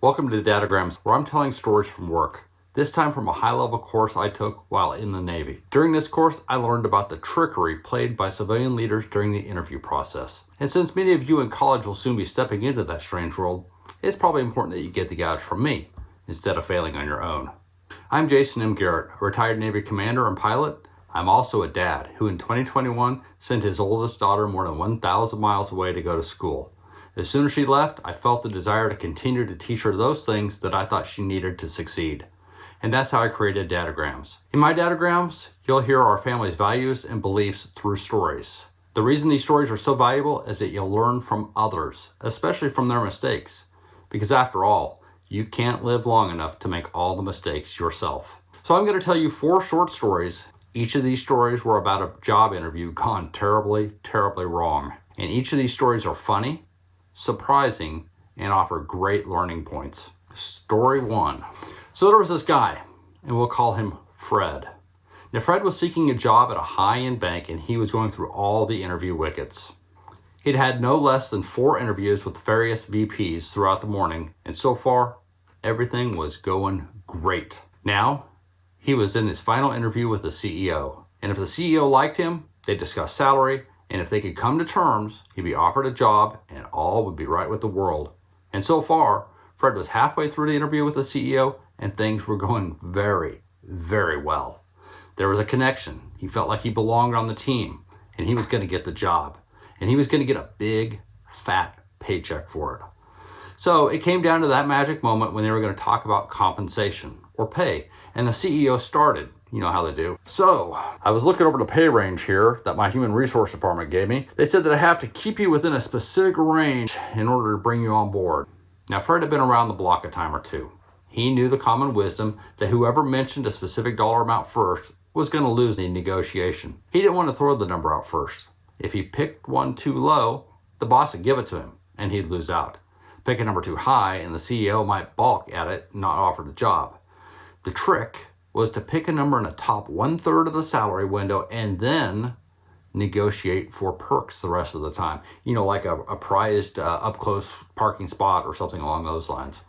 Welcome to Dadograms, where I'm telling stories from work, this time from a high-level course I took while in the Navy. During this course, I learned about the trickery played by civilian leaders during the interview process. And since many of you in college will soon be stepping into that strange world, it's probably important that you get the gouge from me, instead of failing on your own. I'm Jason M. Garrett, a retired Navy commander and pilot. I'm also a dad who in 2021 sent his oldest daughter more than 1,000 miles away to go to school. As soon as she left, I felt the desire to continue to teach her those things that I thought she needed to succeed. And that's how I created Dadograms. In my Dadograms, you'll hear our family's values and beliefs through stories. The reason these stories are so valuable is that you'll learn from others, especially from their mistakes. Because after all, you can't live long enough to make all the mistakes yourself. So I'm going to tell you 4 short stories. Each of these stories were about a job interview gone terribly, terribly wrong. And each of these stories are funny, surprising, and offer great learning points. Story 1. So there was this guy, and we'll call him Fred. Now Fred was seeking a job at a high-end bank, and he was going through all the interview wickets. He'd had no less than 4 interviews with various VPs throughout the morning, and so far, everything was going great. Now, he was in his final interview with the CEO, and if the CEO liked him, they discussed salary, and if they could come to terms, he'd be offered a job and all would be right with the world. And so far, Fred was halfway through the interview with the CEO and things were going very, very well. There was a connection. He felt like he belonged on the team and he was going to get the job. And he was going to get a big, fat paycheck for it. So it came down to that magic moment when they were going to talk about compensation or pay. And the CEO started. You know how they do. So, I was looking over the pay range here that my human resource department gave me. They said that I have to keep you within a specific range in order to bring you on board. Now, Fred had been around the block a time or two. He knew the common wisdom that whoever mentioned a specific dollar amount first was going to lose the negotiation. He didn't want to throw the number out first. If he picked one too low, the boss would give it to him and he'd lose out. Pick a number too high and the CEO might balk at it and not offer the job. The trick was to pick a number in the top 1/3 of the salary window and then negotiate for perks the rest of the time. You know, like a prized up-close parking spot or something along those lines.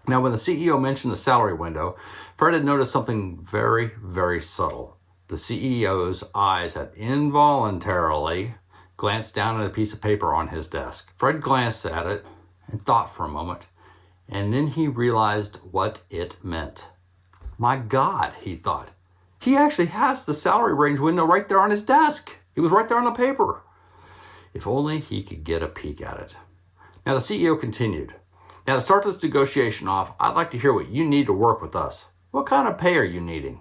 Now, when the CEO mentioned the salary window, Fred had noticed something very, very subtle. The CEO's eyes had involuntarily glanced down at a piece of paper on his desk. Fred glanced at it and thought for a moment, and then he realized what it meant. My God, he thought. He actually has the salary range window right there on his desk. It was right there on the paper. If only he could get a peek at it. Now the CEO continued. Now to start this negotiation off, I'd like to hear what you need to work with us. What kind of pay are you needing?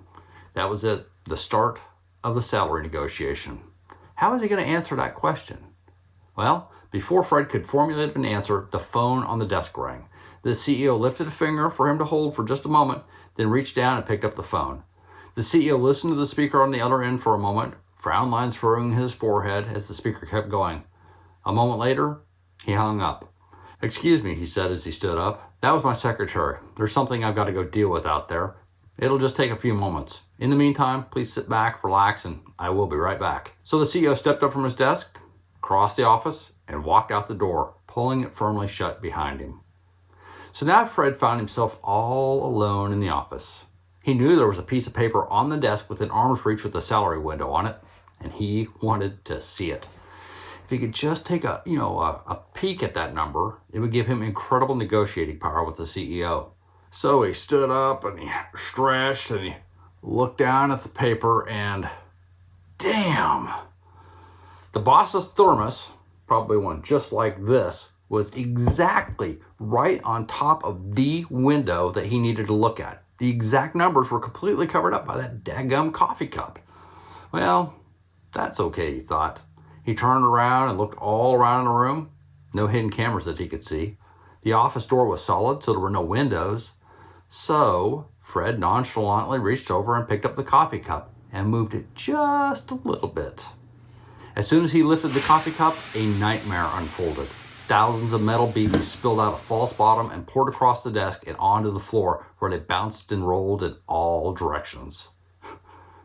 That was it, the start of the salary negotiation. How was he going to answer that question? Well, before Fred could formulate an answer, the phone on the desk rang. The CEO lifted a finger for him to hold for just a moment, then reached down and picked up the phone. The CEO listened to the speaker on the other end for a moment, frown lines furrowing his forehead as the speaker kept going. A moment later, he hung up. "Excuse me," he said as he stood up. "That was my secretary. There's something I've got to go deal with out there. It'll just take a few moments. In the meantime, please sit back, relax, and I will be right back." So the CEO stepped up from his desk, crossed the office, and walked out the door, pulling it firmly shut behind him. So now Fred found himself all alone in the office. He knew there was a piece of paper on the desk within arm's reach with a salary window on it, and he wanted to see it. If he could just take a peek at that number, it would give him incredible negotiating power with the CEO. So he stood up and he stretched and he looked down at the paper and damn! The boss's thermos, probably one just like this, was exactly right on top of the window that he needed to look at. The exact numbers were completely covered up by that daggum coffee cup. Well, that's okay, he thought. He turned around and looked all around the room. No hidden cameras that he could see. The office door was solid, so there were no windows. So Fred nonchalantly reached over and picked up the coffee cup and moved it just a little bit. As soon as he lifted the coffee cup, a nightmare unfolded. Thousands of metal beads spilled out a false bottom and poured across the desk and onto the floor, where they bounced and rolled in all directions.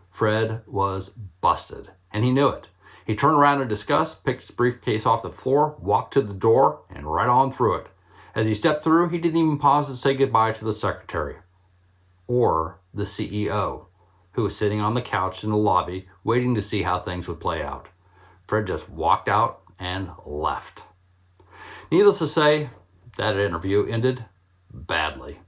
Fred was busted, and he knew it. He turned around in disgust, picked his briefcase off the floor, walked to the door, and right on through it. As he stepped through, he didn't even pause to say goodbye to the secretary or the CEO, who was sitting on the couch in the lobby waiting to see how things would play out. Fred just walked out and left. Needless to say, that interview ended badly.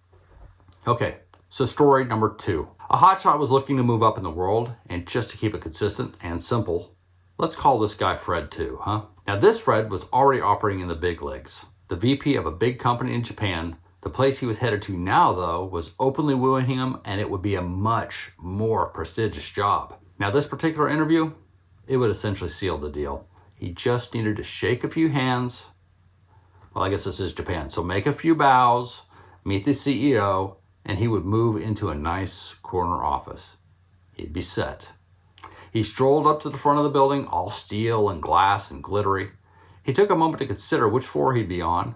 Okay, so story number 2. A hotshot was looking to move up in the world, and just to keep it consistent and simple, let's call this guy Fred too, huh? Now this Fred was already operating in the big leagues. The VP of a big company in Japan. The place he was headed to now, though, was openly wooing him, and it would be a much more prestigious job. Now this particular interview, it would essentially seal the deal. He just needed to shake a few hands. Well, I guess this is Japan. So make a few bows, meet the CEO, and he would move into a nice corner office. He'd be set. He strolled up to the front of the building, all steel and glass and glittery. He took a moment to consider which floor he'd be on.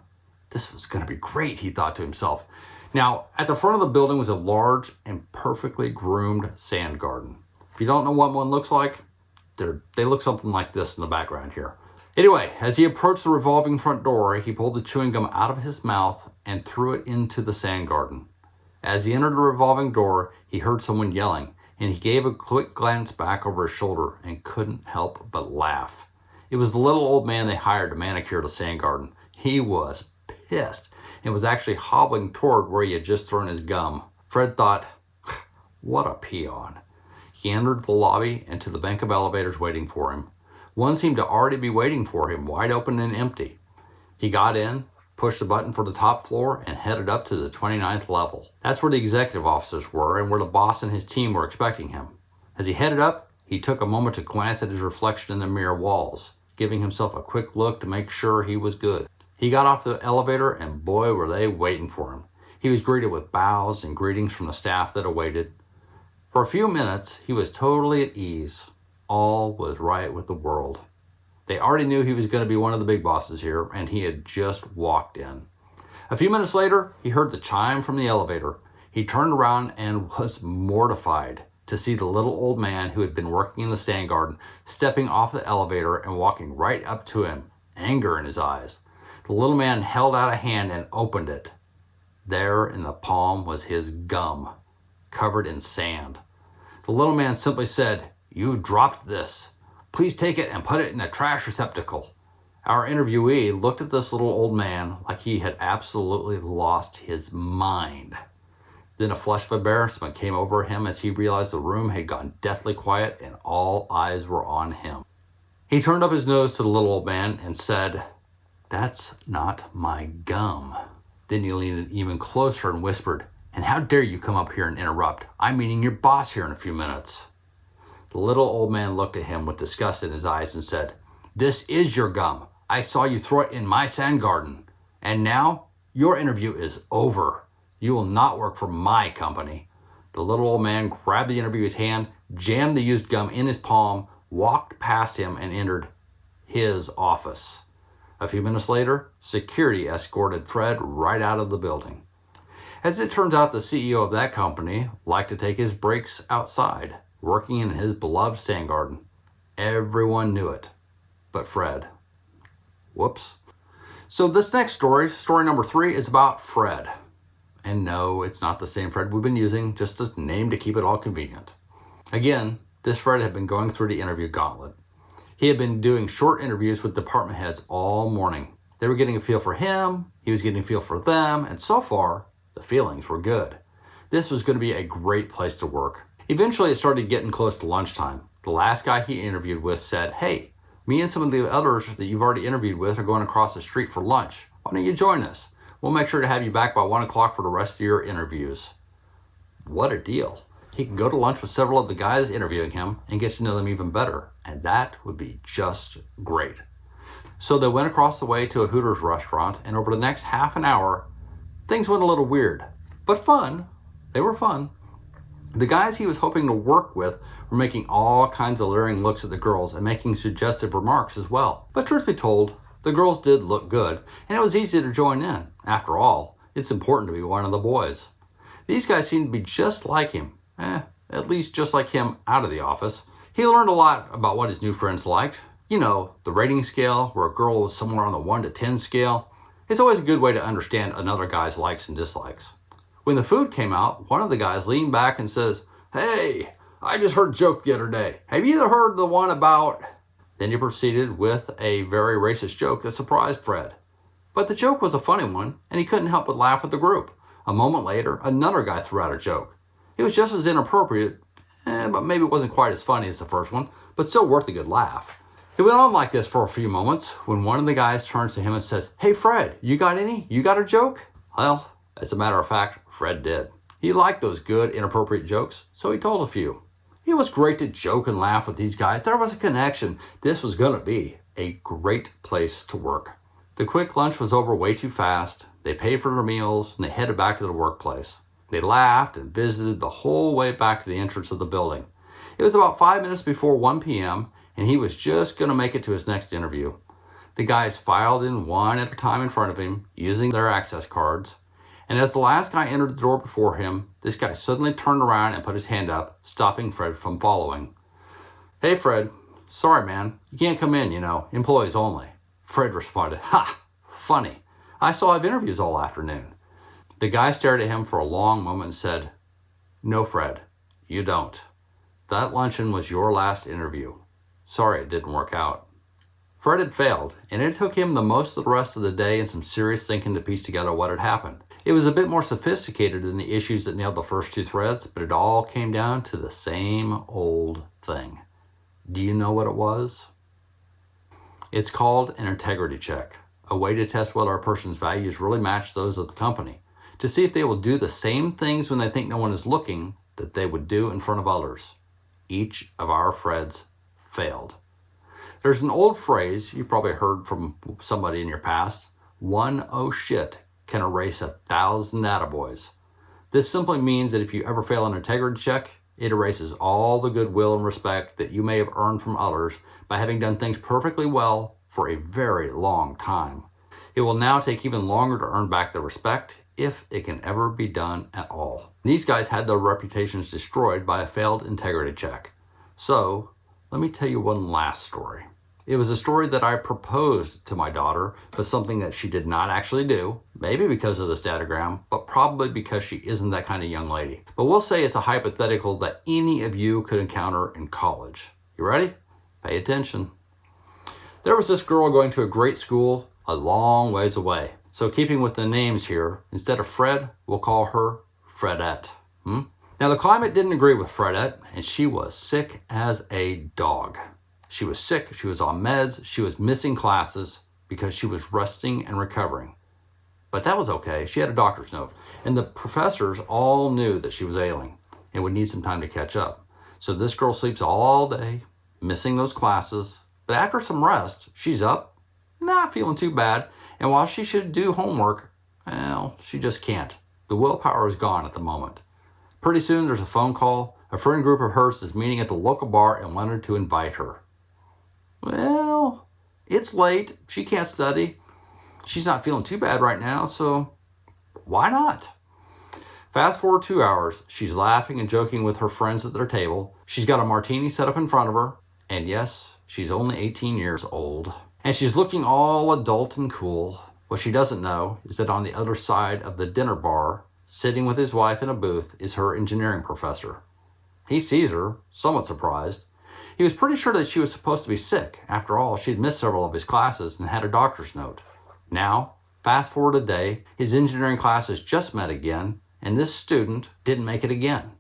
This was going to be great, he thought to himself. Now, at the front of the building was a large and perfectly groomed sand garden. If you don't know what one looks like, they look something like this in the background here. Anyway, as he approached the revolving front door, he pulled the chewing gum out of his mouth and threw it into the sand garden. As he entered the revolving door, he heard someone yelling, and he gave a quick glance back over his shoulder and couldn't help but laugh. It was the little old man they hired to manicure the sand garden. He was pissed and was actually hobbling toward where he had just thrown his gum. Fred thought, what a peon. He entered the lobby and to the bank of elevators waiting for him. One seemed to already be waiting for him, wide open and empty. He got in, pushed the button for the top floor, and headed up to the 29th level. That's where the executive offices were and where the boss and his team were expecting him. As he headed up, he took a moment to glance at his reflection in the mirror walls, giving himself a quick look to make sure he was good. He got off the elevator, and boy, were they waiting for him. He was greeted with bows and greetings from the staff that awaited. For a few minutes, he was totally at ease. All was right with the world. They already knew he was going to be one of the big bosses here, and he had just walked in. A few minutes later, he heard the chime from the elevator. He turned around and was mortified to see the little old man who had been working in the sand garden stepping off the elevator and walking right up to him, anger in his eyes. The little man held out a hand and opened it. There in the palm was his gum, covered in sand. The little man simply said, "You dropped this. Please take it and put it in a trash receptacle." Our interviewee looked at this little old man like he had absolutely lost his mind. Then a flush of embarrassment came over him as he realized the room had gone deathly quiet and all eyes were on him. He turned up his nose to the little old man and said, "That's not my gum." Then he leaned even closer and whispered, "And how dare you come up here and interrupt? I'm meeting your boss here in a few minutes." The little old man looked at him with disgust in his eyes and said, "This is your gum. I saw you throw it in my sand garden. And now your interview is over. You will not work for my company." The little old man grabbed the interviewee's hand, jammed the used gum in his palm, walked past him, and entered his office. A few minutes later, security escorted Fred right out of the building. As it turns out, the CEO of that company liked to take his breaks outside, working in his beloved sand garden. Everyone knew it, but Fred. Whoops. So this next story number 3, is about Fred. And no, it's not the same Fred we've been using, just a name to keep it all convenient. Again, this Fred had been going through the interview gauntlet. He had been doing short interviews with department heads all morning. They were getting a feel for him, he was getting a feel for them, and so far, the feelings were good. This was going to be a great place to work. Eventually, it started getting close to lunchtime. The last guy he interviewed with said, "Hey, me and some of the others that you've already interviewed with are going across the street for lunch. Why don't you join us? We'll make sure to have you back by 1 o'clock for the rest of your interviews." What a deal. He could go to lunch with several of the guys interviewing him and get to know them even better, and that would be just great. So they went across the way to a Hooters restaurant, and over the next half an hour, things went a little weird, but fun. They were fun. The guys he was hoping to work with were making all kinds of leering looks at the girls and making suggestive remarks as well. But truth be told, the girls did look good, and it was easy to join in. After all, it's important to be one of the boys. These guys seemed to be just like him, at least just like him out of the office. He learned a lot about what his new friends liked. You know, the rating scale, where a girl was somewhere on the 1 to 10 scale. It's always a good way to understand another guy's likes and dislikes. When the food came out, one of the guys leaned back and says, "Hey, I just heard a joke the other day. Have you ever heard the one about..." Then he proceeded with a very racist joke that surprised Fred. But the joke was a funny one, and he couldn't help but laugh with the group. A moment later, another guy threw out a joke. It was just as inappropriate, but maybe it wasn't quite as funny as the first one, but still worth a good laugh. It went on like this for a few moments when one of the guys turns to him and says, "Hey Fred, you got any? You got a joke?" Well, as a matter of fact, Fred did. He liked those good, inappropriate jokes, so he told a few. It was great to joke and laugh with these guys. There was a connection. This was going to be a great place to work. The quick lunch was over way too fast. They paid for their meals and they headed back to the workplace. They laughed and visited the whole way back to the entrance of the building. It was about 5 minutes before 1 p.m., and he was just going to make it to his next interview. The guys filed in one at a time in front of him, using their access cards. And as the last guy entered the door before him, this guy suddenly turned around and put his hand up, stopping Fred from following. "Hey Fred, sorry man, you can't come in, employees only." Fred responded, "Ha, funny. I still have interviews all afternoon." The guy stared at him for a long moment and said, "No Fred, you don't. That luncheon was your last interview. Sorry it didn't work out." Fred had failed, and it took him the most of the rest of the day and some serious thinking to piece together what had happened. It was a bit more sophisticated than the issues that nailed the first two threads, but it all came down to the same old thing. Do you know what it was? It's called an integrity check, a way to test whether a person's values really match those of the company, to see if they will do the same things when they think no one is looking that they would do in front of others. Each of our Freds failed. There's an old phrase you've probably heard from somebody in your past: one "oh shit" can erase 1,000 attaboys. This simply means that if you ever fail an integrity check, it erases all the goodwill and respect that you may have earned from others by having done things perfectly well for a very long time. It will now take even longer to earn back the respect, if it can ever be done at all. These guys had their reputations destroyed by a failed integrity check. So, let me tell you one last story. It was a story that I proposed to my daughter, but something that she did not actually do, maybe because of this Dadogram, but probably because she isn't that kind of young lady. But we'll say it's a hypothetical that any of you could encounter in college. You ready? Pay attention. There was this girl going to a great school a long ways away. So keeping with the names here, instead of Fred, we'll call her Fredette. Now the climate didn't agree with Fredette, and she was sick as a dog. She was sick, she was on meds, she was missing classes because she was resting and recovering. But that was okay, she had a doctor's note, and the professors all knew that she was ailing and would need some time to catch up. So this girl sleeps all day, missing those classes, but after some rest, she's up, not feeling too bad, and while she should do homework, well, she just can't. The willpower is gone at the moment. Pretty soon there's a phone call. A friend group of hers is meeting at the local bar and wanted to invite her. Well, it's late. She can't study. She's not feeling too bad right now, so why not? Fast forward 2 hours. She's laughing and joking with her friends at their table. She's got a martini set up in front of her. And yes, she's only 18 years old. And she's looking all adult and cool. What she doesn't know is that on the other side of the dinner bar, sitting with his wife in a booth, is her engineering professor. He sees her, somewhat surprised. He was pretty sure that she was supposed to be sick. After all, she'd missed several of his classes and had a doctor's note. Now, fast forward a day, his engineering classes just met again, and this student didn't make it again.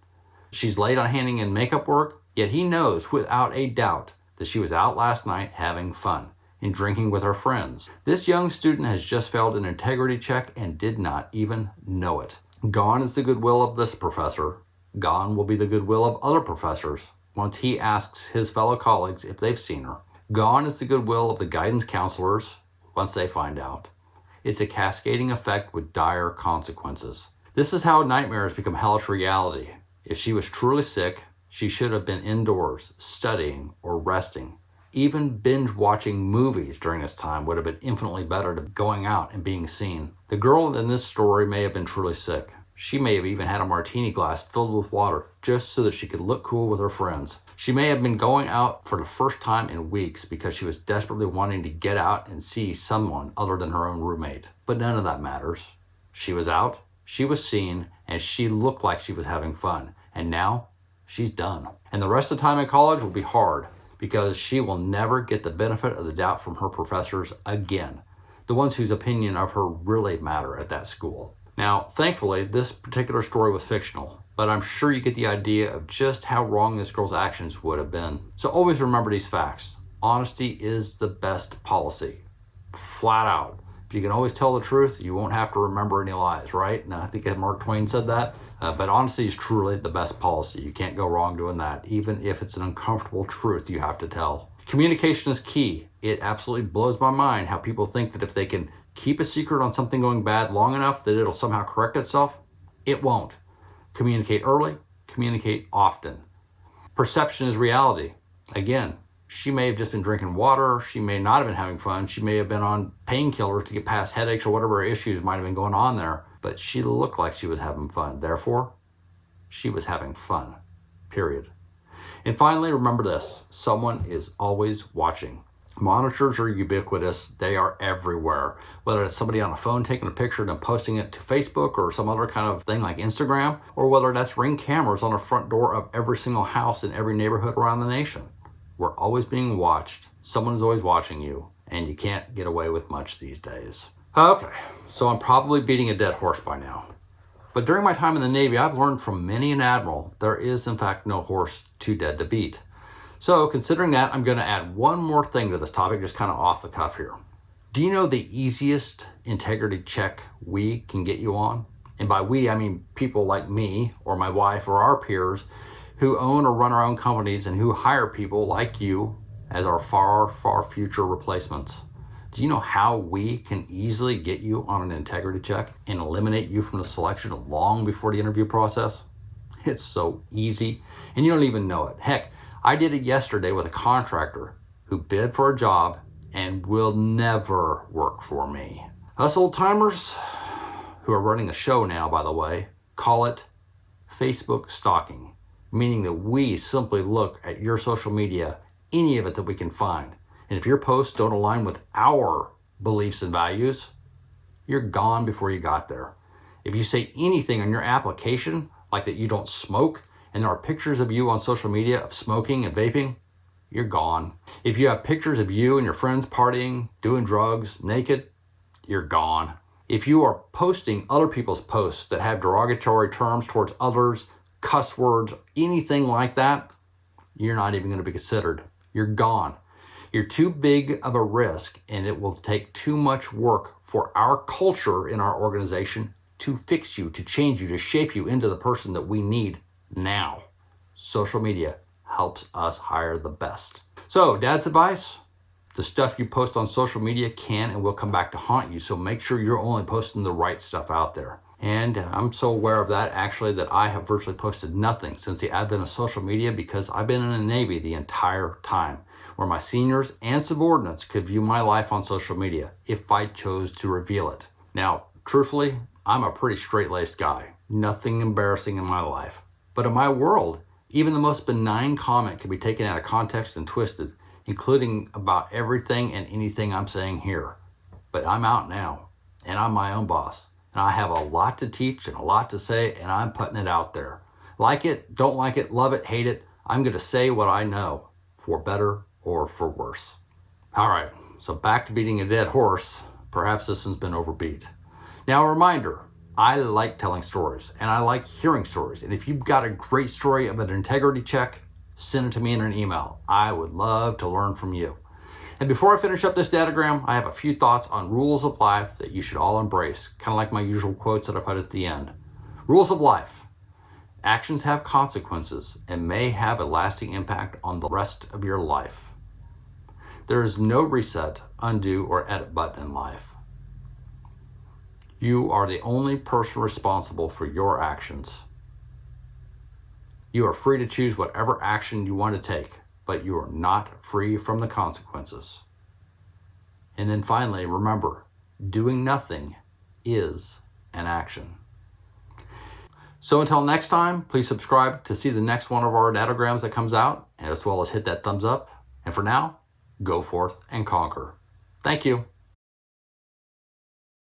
She's late on handing in makeup work, yet he knows without a doubt that she was out last night having fun and drinking with her friends. This young student has just failed an integrity check and did not even know it. Gone is the goodwill of this professor. Gone will be the goodwill of other professors once he asks his fellow colleagues if they've seen her. Gone is the goodwill of the guidance counselors once they find out. It's a cascading effect with dire consequences. This is how nightmares become hellish reality. If she was truly sick, she should have been indoors, studying or resting. Even binge watching movies during this time would have been infinitely better than going out and being seen. The girl in this story may have been truly sick, She may have even had a martini glass filled with water just so that she could look cool with her friends. She may have been going out for the first time in weeks because she was desperately wanting to get out and see someone other than her own roommate. But none of that matters. She was out, she was seen, and she looked like she was having fun. And now, she's done. And the rest of the time in college will be hard because she will never get the benefit of the doubt from her professors again, the ones whose opinion of her really matter at that school. Now, thankfully, this particular story was fictional, but I'm sure you get the idea of just how wrong this girl's actions would have been. So always remember these facts. Honesty is the best policy. Flat out. If you can always tell the truth, you won't have to remember any lies, right? And I think Mark Twain said that. But honesty is truly the best policy. You can't go wrong doing that, even if it's an uncomfortable truth you have to tell. Communication is key. It absolutely blows my mind how people think that if they can keep a secret on something going bad long enough that it'll somehow correct itself. It won't. Communicate early, communicate often. Perception is reality. Again, she may have just been drinking water, she may not have been having fun, she may have been on painkillers to get past headaches or whatever issues might have been going on there, but she looked like she was having fun. Therefore, she was having fun. Period. And finally, remember this, someone is always watching. Monitors are ubiquitous. They are everywhere. Whether it's somebody on a phone taking a picture and then posting it to Facebook or some other kind of thing like Instagram, or whether that's Ring cameras on the front door of every single house in every neighborhood around the nation. We're always being watched. Someone's always watching you, and you can't get away with much these days. Okay, so I'm probably beating a dead horse by now. But during my time in the Navy, I've learned from many an admiral, there is in fact no horse too dead to beat. So considering that, I'm going to add one more thing to this topic, just kind of off the cuff here. Do you know the easiest integrity check we can get you on? And by we, I mean people like me or my wife or our peers who own or run our own companies and who hire people like you as our far, far future replacements. Do you know how we can easily get you on an integrity check and eliminate you from the selection long before the interview process? It's so easy, and you don't even know it. Heck, I did it yesterday with a contractor who bid for a job and will never work for me. Us old timers, who are running a show now, by the way, call it Facebook stalking, meaning that we simply look at your social media, any of it that we can find. And if your posts don't align with our beliefs and values, you're gone before you got there. If you say anything on your application, like that you don't smoke, and there are pictures of you on social media of smoking and vaping, you're gone. If you have pictures of you and your friends partying, doing drugs, naked, you're gone. If you are posting other people's posts that have derogatory terms towards others, cuss words, anything like that, you're not even going to be considered. You're gone. You're too big of a risk, and it will take too much work for our culture in our organization to fix you, to change you, to shape you into the person that we need now. Social media helps us hire the best. So, Dad's advice, the stuff you post on social media can and will come back to haunt you, so make sure you're only posting the right stuff out there. And I'm so aware of that, actually, that I have virtually posted nothing since the advent of social media because I've been in the Navy the entire time, where my seniors and subordinates could view my life on social media if I chose to reveal it. Now, truthfully, I'm a pretty straight-laced guy. Nothing embarrassing in my life. But in my world, even the most benign comment can be taken out of context and twisted, including about everything and anything I'm saying here. But I'm out now, and I'm my own boss. And I have a lot to teach and a lot to say, and I'm putting it out there. Like it, don't like it, love it, hate it, I'm going to say what I know, for better or for worse. All right, so back to beating a dead horse. Perhaps this one's been overbeat. Now, a reminder, I like telling stories, and I like hearing stories. And if you've got a great story of an integrity check, send it to me in an email. I would love to learn from you. And before I finish up this datagram, I have a few thoughts on rules of life that you should all embrace, kind of like my usual quotes that I put at the end. Rules of life. Actions have consequences and may have a lasting impact on the rest of your life. There is no reset, undo, or edit button in life. You are the only person responsible for your actions. You are free to choose whatever action you want to take, but you are not free from the consequences. And then finally, remember, doing nothing is an action. So until next time, please subscribe to see the next one of our Dadograms that comes out, and as well as hit that thumbs up. And for now, go forth and conquer. Thank you.